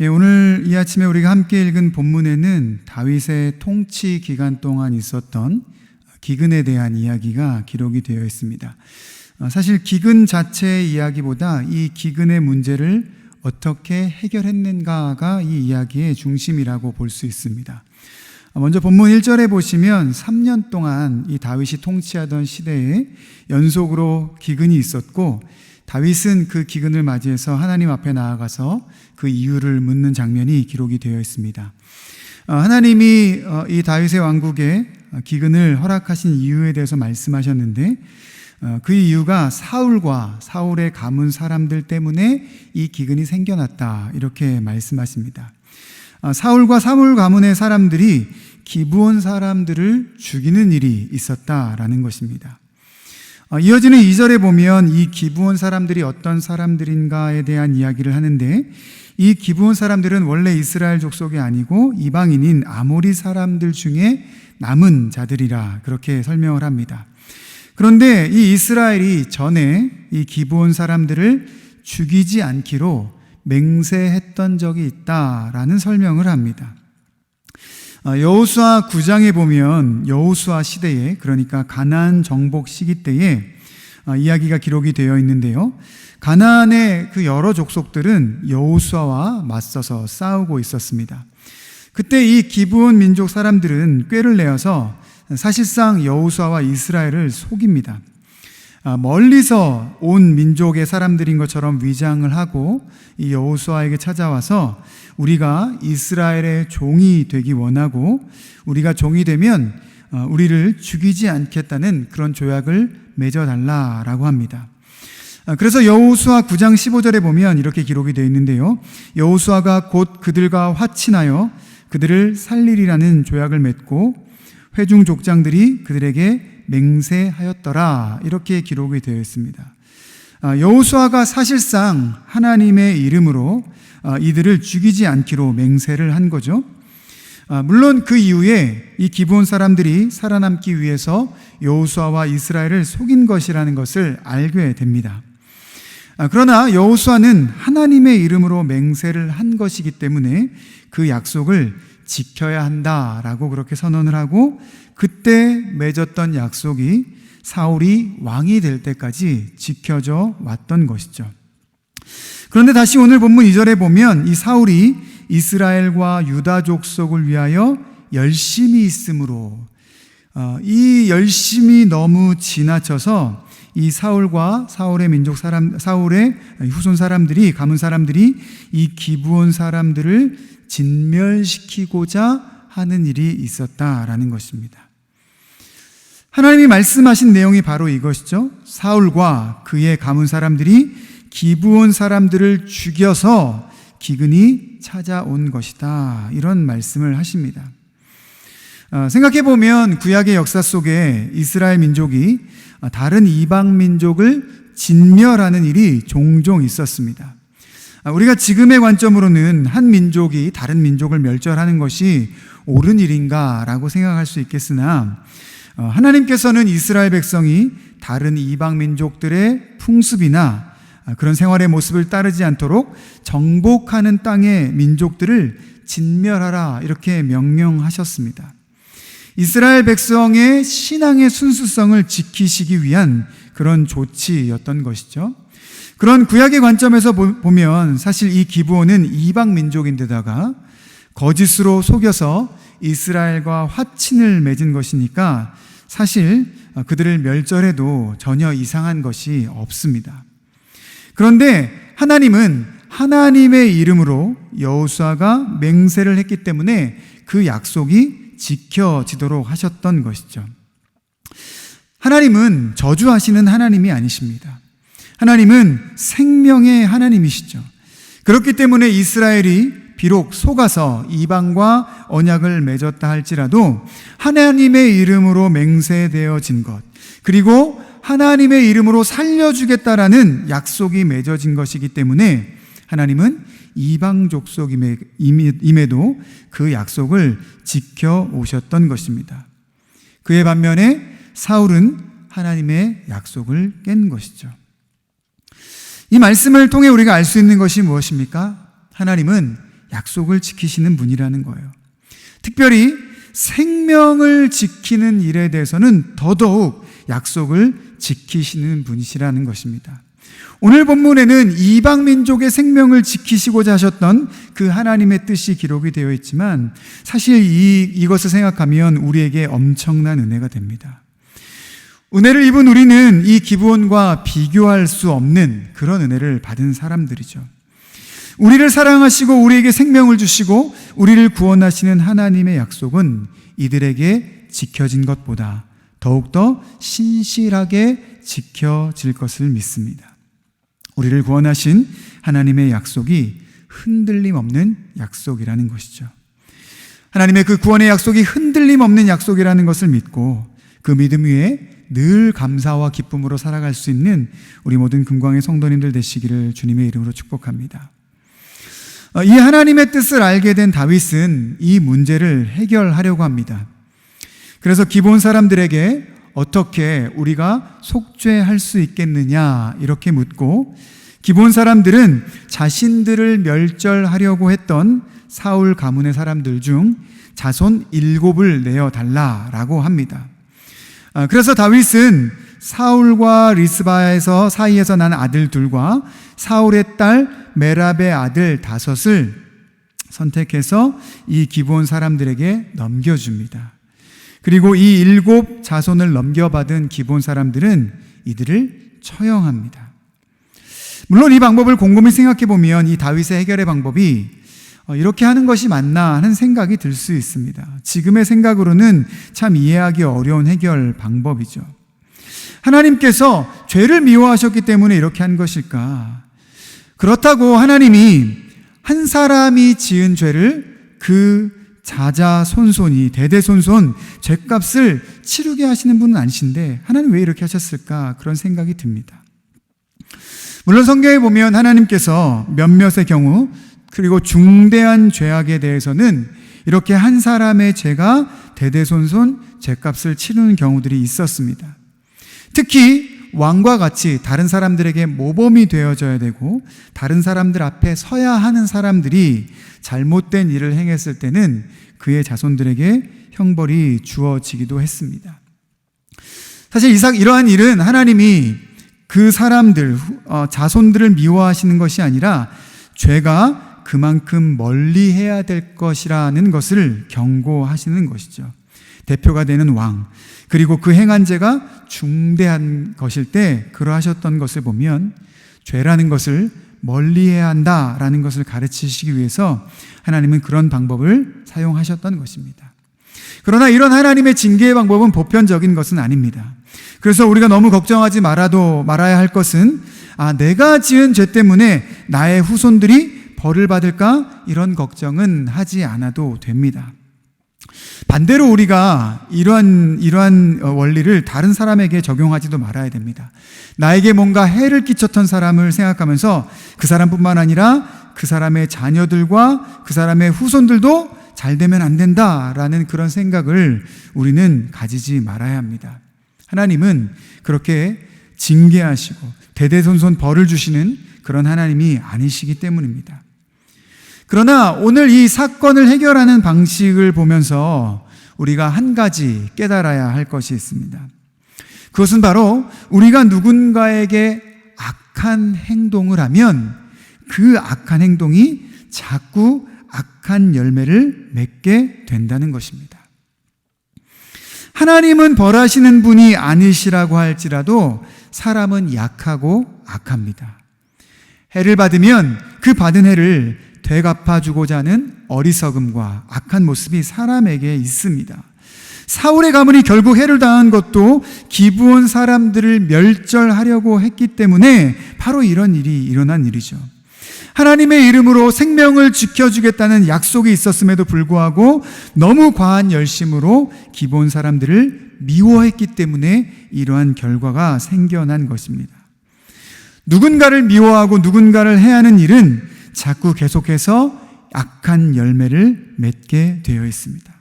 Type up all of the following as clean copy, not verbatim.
오늘 이 아침에 우리가 함께 읽은 본문에는 다윗의 통치 기간 동안 있었던 기근에 대한 이야기가 기록이 되어 있습니다. 사실 기근 자체의 이야기보다 이 기근의 문제를 어떻게 해결했는가가 이 이야기의 중심이라고 볼 수 있습니다. 먼저 본문 1절에 보시면 3년 동안 이 다윗이 통치하던 시대에 연속으로 기근이 있었고, 다윗은 그 기근을 맞이해서 하나님 앞에 나아가서 그 이유를 묻는 장면이 기록이 되어 있습니다. 하나님이 이 다윗의 왕국에 기근을 허락하신 이유에 대해서 말씀하셨는데, 그 이유가 사울과 사울의 가문 사람들 때문에 이 기근이 생겨났다, 이렇게 말씀하십니다. 사울과 사울 가문의 사람들이 기브온 사람들을 죽이는 일이 있었다라는 것입니다. 이어지는 2절에 보면 이 기브온 사람들이 어떤 사람들인가에 대한 이야기를 하는데, 이 기브온 사람들은 원래 이스라엘 족속이 아니고 이방인인 아모리 사람들 중에 남은 자들이라 그렇게 설명을 합니다. 그런데 이 이스라엘이 전에 이 기브온 사람들을 죽이지 않기로 맹세했던 적이 있다라는 설명을 합니다. 여호수아 9장에 보면 여호수아 시대에, 그러니까 가나안 정복 시기 때에 이야기가 기록이 되어 있는데요, 가나안의 그 여러 족속들은 여호수아와 맞서서 싸우고 있었습니다. 그때 이 기브온 민족 사람들은 꾀를 내어서 사실상 여호수아와 이스라엘을 속입니다. 멀리서 온 민족의 사람들인 것처럼 위장을 하고 이 여호수아에게 찾아와서 우리가 이스라엘의 종이 되기 원하고, 우리가 종이 되면 우리를 죽이지 않겠다는 그런 조약을 맺어달라라고 합니다. 그래서 여호수아 9장 15절에 보면 이렇게 기록이 되어 있는데요, 여호수아가 곧 그들과 화친하여 그들을 살리리라는 조약을 맺고 회중 족장들이 그들에게 맹세하였더라, 이렇게 기록이 되어 있습니다. 여호수아가 사실상 하나님의 이름으로 이들을 죽이지 않기로 맹세를 한 거죠. 물론 그 이후에 이 기브온 사람들이 살아남기 위해서 여호수아와 이스라엘을 속인 것이라는 것을 알게 됩니다. 그러나 여호수아는 하나님의 이름으로 맹세를 한 것이기 때문에 그 약속을 지켜야 한다라고 그렇게 선언을 하고, 그때 맺었던 약속이 사울이 왕이 될 때까지 지켜져 왔던 것이죠. 그런데 다시 오늘 본문 2절에 보면 이 사울이 이스라엘과 유다 족속을 위하여 열심히 있으므로, 이 열심이 너무 지나쳐서 이 사울과 사울의 민족 사람, 사울의 후손 사람들이, 가문 사람들이 이 기브온 사람들을 진멸시키고자 하는 일이 있었다라는 것입니다. 하나님이 말씀하신 내용이 바로 이것이죠. 사울과 그의 가문 사람들이 기브온 사람들을 죽여서 기근이 찾아온 것이다, 이런 말씀을 하십니다. 생각해보면 구약의 역사 속에 이스라엘 민족이 다른 이방 민족을 진멸하는 일이 종종 있었습니다. 우리가 지금의 관점으로는 한 민족이 다른 민족을 멸절하는 것이 옳은 일인가라고 생각할 수 있겠으나, 하나님께서는 이스라엘 백성이 다른 이방 민족들의 풍습이나 그런 생활의 모습을 따르지 않도록 정복하는 땅의 민족들을 진멸하라, 이렇게 명령하셨습니다. 이스라엘 백성의 신앙의 순수성을 지키시기 위한 그런 조치였던 것이죠. 그런 구약의 관점에서 보면 사실 이 기브온은 이방 민족인데다가 거짓으로 속여서 이스라엘과 화친을 맺은 것이니까 사실 그들을 멸절해도 전혀 이상한 것이 없습니다. 그런데 하나님은 하나님의 이름으로 여호수아가 맹세를 했기 때문에 그 약속이 지켜지도록 하셨던 것이죠. 하나님은 저주하시는 하나님이 아니십니다. 하나님은 생명의 하나님이시죠. 그렇기 때문에 이스라엘이 비록 속아서 이방과 언약을 맺었다 할지라도 하나님의 이름으로 맹세되어진 것, 그리고 하나님의 이름으로 살려주겠다라는 약속이 맺어진 것이기 때문에 하나님은 이방 족속임에도 그 약속을 지켜오셨던 것입니다. 그의 반면에 사울은 하나님의 약속을 깬 것이죠. 이 말씀을 통해 우리가 알 수 있는 것이 무엇입니까? 하나님은 약속을 지키시는 분이라는 거예요. 특별히 생명을 지키는 일에 대해서는 더더욱 약속을 지키시는 분이시라는 것입니다. 오늘 본문에는 이방 민족의 생명을 지키시고자 하셨던 그 하나님의 뜻이 기록이 되어 있지만 사실 이것을 생각하면 우리에게 엄청난 은혜가 됩니다. 은혜를 입은 우리는 이 기브온과 비교할 수 없는 그런 은혜를 받은 사람들이죠. 우리를 사랑하시고 우리에게 생명을 주시고 우리를 구원하시는 하나님의 약속은 이들에게 지켜진 것보다 더욱더 신실하게 지켜질 것을 믿습니다. 우리를 구원하신 하나님의 약속이 흔들림 없는 약속이라는 것이죠. 하나님의 그 구원의 약속이 흔들림 없는 약속이라는 것을 믿고 그 믿음 위에 늘 감사와 기쁨으로 살아갈 수 있는 우리 모든 금광의 성도님들 되시기를 주님의 이름으로 축복합니다. 이 하나님의 뜻을 알게 된 다윗은 이 문제를 해결하려고 합니다. 그래서 기브온 사람들에게 어떻게 우리가 속죄할 수 있겠느냐 이렇게 묻고, 기브온 사람들은 자신들을 멸절하려고 했던 사울 가문의 사람들 중 자손 7을 내어달라라고 합니다. 그래서 다윗은 사울과 리스바에서 사이에서 난 아들 2과 사울의 딸 메랍의 아들 5을 선택해서 이 기브온 사람들에게 넘겨줍니다. 그리고 이 7 자손을 넘겨받은 기브온 사람들은 이들을 처형합니다. 물론 이 방법을 곰곰이 생각해 보면 이 다윗의 해결의 방법이 이렇게 하는 것이 맞나 하는 생각이 들 수 있습니다. 지금의 생각으로는 참 이해하기 어려운 해결 방법이죠. 하나님께서 죄를 미워하셨기 때문에 이렇게 한 것일까? 그렇다고 하나님이 한 사람이 지은 죄를 그 자자손손이 대대손손 죄값을 치르게 하시는 분은 아니신데 하나님 왜 이렇게 하셨을까? 그런 생각이 듭니다. 물론 성경에 보면 하나님께서 몇몇의 경우 그리고 중대한 죄악에 대해서는 이렇게 한 사람의 죄가 대대손손 죄값을 치르는 경우들이 있었습니다. 특히 왕과 같이 다른 사람들에게 모범이 되어져야 되고 다른 사람들 앞에 서야 하는 사람들이 잘못된 일을 행했을 때는 그의 자손들에게 형벌이 주어지기도 했습니다. 사실 이러한 일은 하나님이 그 사람들, 자손들을 미워하시는 것이 아니라 죄가 그만큼 멀리 해야 될 것이라는 것을 경고하시는 것이죠. 대표가 되는 왕, 그리고 그 행한 죄가 중대한 것일 때 그러하셨던 것을 보면 죄라는 것을 멀리해야 한다라는 것을 가르치시기 위해서 하나님은 그런 방법을 사용하셨던 것입니다. 그러나 이런 하나님의 징계의 방법은 보편적인 것은 아닙니다. 그래서 우리가 너무 걱정하지 말아야 할 것은 내가 지은 죄 때문에 나의 후손들이 벌을 받을까? 이런 걱정은 하지 않아도 됩니다. 반대로 우리가 이러한 원리를 다른 사람에게 적용하지도 말아야 됩니다. 나에게 뭔가 해를 끼쳤던 사람을 생각하면서 그 사람뿐만 아니라 그 사람의 자녀들과 그 사람의 후손들도 잘 되면 안 된다라는 그런 생각을 우리는 가지지 말아야 합니다. 하나님은 그렇게 징계하시고 대대손손 벌을 주시는 그런 하나님이 아니시기 때문입니다. 그러나 오늘 이 사건을 해결하는 방식을 보면서 우리가 한 가지 깨달아야 할 것이 있습니다. 그것은 바로 우리가 누군가에게 악한 행동을 하면 그 악한 행동이 자꾸 악한 열매를 맺게 된다는 것입니다. 하나님은 벌하시는 분이 아니시라고 할지라도 사람은 약하고 악합니다. 해를 받으면 그 받은 해를 되갚아주고자 하는 어리석음과 악한 모습이 사람에게 있습니다. 사울의 가문이 결국 해를 당한 것도 기브온 사람들을 멸절하려고 했기 때문에 바로 이런 일이 일어난 일이죠. 하나님의 이름으로 생명을 지켜주겠다는 약속이 있었음에도 불구하고 너무 과한 열심으로 기브온 사람들을 미워했기 때문에 이러한 결과가 생겨난 것입니다. 누군가를 미워하고 누군가를 해하는 일은 자꾸 계속해서 악한 열매를 맺게 되어 있습니다.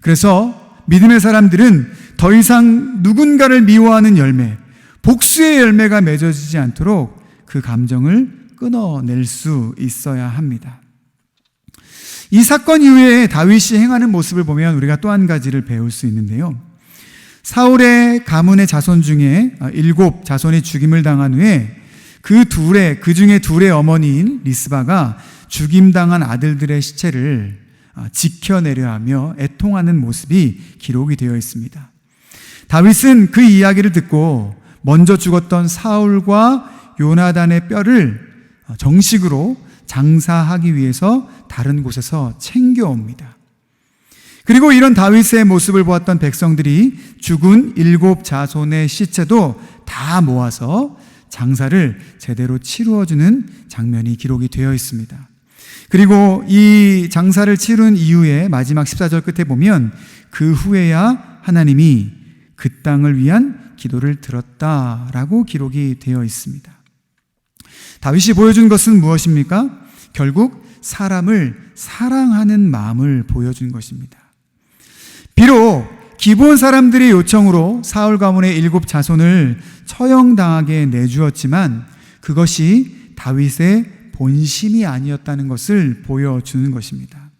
그래서 믿음의 사람들은 더 이상 누군가를 미워하는 열매, 복수의 열매가 맺어지지 않도록 그 감정을 끊어낼 수 있어야 합니다. 이 사건 이후에 다윗이 행하는 모습을 보면 우리가 또 한 가지를 배울 수 있는데요. 사울의 가문의 자손 중에 7 자손이 죽임을 당한 후에 그 중에 둘의 어머니인 리스바가 죽임당한 아들들의 시체를 지켜내려 하며 애통하는 모습이 기록이 되어 있습니다. 다윗은 그 이야기를 듣고 먼저 죽었던 사울과 요나단의 뼈를 정식으로 장사하기 위해서 다른 곳에서 챙겨옵니다. 그리고 이런 다윗의 모습을 보았던 백성들이 죽은 7 자손의 시체도 다 모아서 장사를 제대로 치루어주는 장면이 기록이 되어 있습니다. 그리고 이 장사를 치른 이후에 마지막 14절 끝에 보면 그 후에야 하나님이 그 땅을 위한 기도를 들었다라고 기록이 되어 있습니다. 다윗이 보여준 것은 무엇입니까? 결국 사람을 사랑하는 마음을 보여준 것입니다. 비록 기브온 사람들의 요청으로 사울 가문의 7 자손을 처형당하게 내주었지만 그것이 다윗의 본심이 아니었다는 것을 보여주는 것입니다.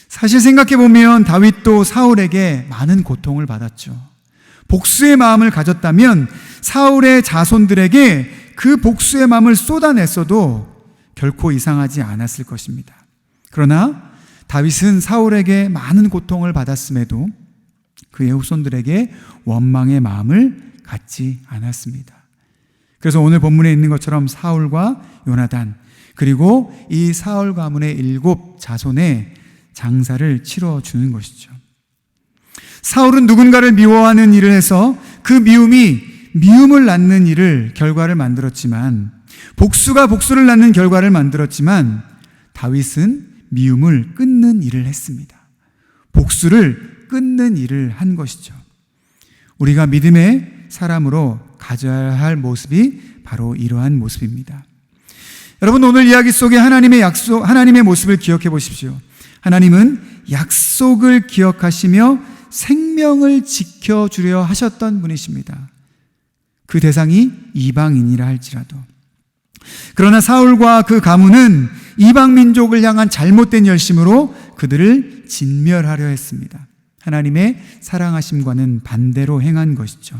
사실 생각해보면 다윗도 사울에게 많은 고통을 받았죠. 복수의 마음을 가졌다면 사울의 자손들에게 그 복수의 마음을 쏟아냈어도 결코 이상하지 않았을 것입니다. 그러나 다윗은 사울에게 많은 고통을 받았음에도 그의 후손들에게 원망의 마음을 갖지 않았습니다. 그래서 오늘 본문에 있는 것처럼 사울과 요나단 그리고 이 사울 가문의 7 자손의 장사를 치러주는 것이죠. 사울은 누군가를 미워하는 일을 해서 그 미움이 미움을 낳는 일을 결과를 만들었지만 복수가 복수를 낳는 결과를 만들었지만 다윗은 미움을 끊는 일을 했습니다. 복수를 끊는 일을 한 것이죠. 우리가 믿음의 사람으로 가져야 할 모습이 바로 이러한 모습입니다. 여러분, 오늘 이야기 속에 하나님의 모습을 기억해 보십시오. 하나님은 약속을 기억하시며 생명을 지켜주려 하셨던 분이십니다. 그 대상이 이방인이라 할지라도. 그러나 사울과 그 가문은 이방 민족을 향한 잘못된 열심으로 그들을 진멸하려 했습니다. 하나님의 사랑하심과는 반대로 행한 것이죠.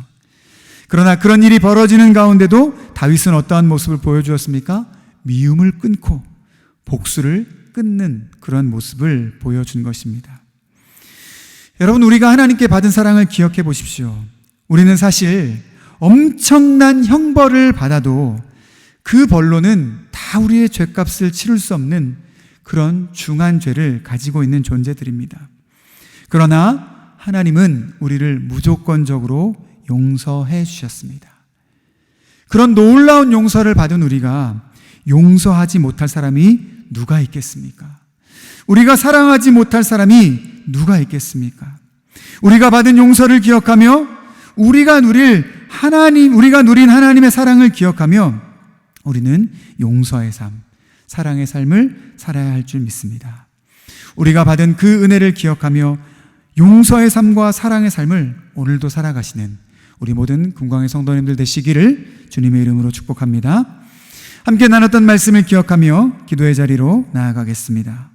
그러나 그런 일이 벌어지는 가운데도 다윗은 어떠한 모습을 보여주었습니까? 미움을 끊고 복수를 끊는 그런 모습을 보여준 것입니다. 여러분, 우리가 하나님께 받은 사랑을 기억해 보십시오. 우리는 사실 엄청난 형벌을 받아도 그 벌로는 다 우리의 죄값을 치를 수 없는 그런 중한 죄를 가지고 있는 존재들입니다. 그러나 하나님은 우리를 무조건적으로 용서해 주셨습니다. 그런 놀라운 용서를 받은 우리가 용서하지 못할 사람이 누가 있겠습니까? 우리가 사랑하지 못할 사람이 누가 있겠습니까? 우리가 받은 용서를 기억하며 우리가 누린 하나님의 사랑을 기억하며 우리는 용서의 삶, 사랑의 삶을 살아야 할 줄 믿습니다. 우리가 받은 그 은혜를 기억하며 용서의 삶과 사랑의 삶을 오늘도 살아가시는 우리 모든 금광의 성도님들 되시기를 주님의 이름으로 축복합니다. 함께 나눴던 말씀을 기억하며 기도의 자리로 나아가겠습니다.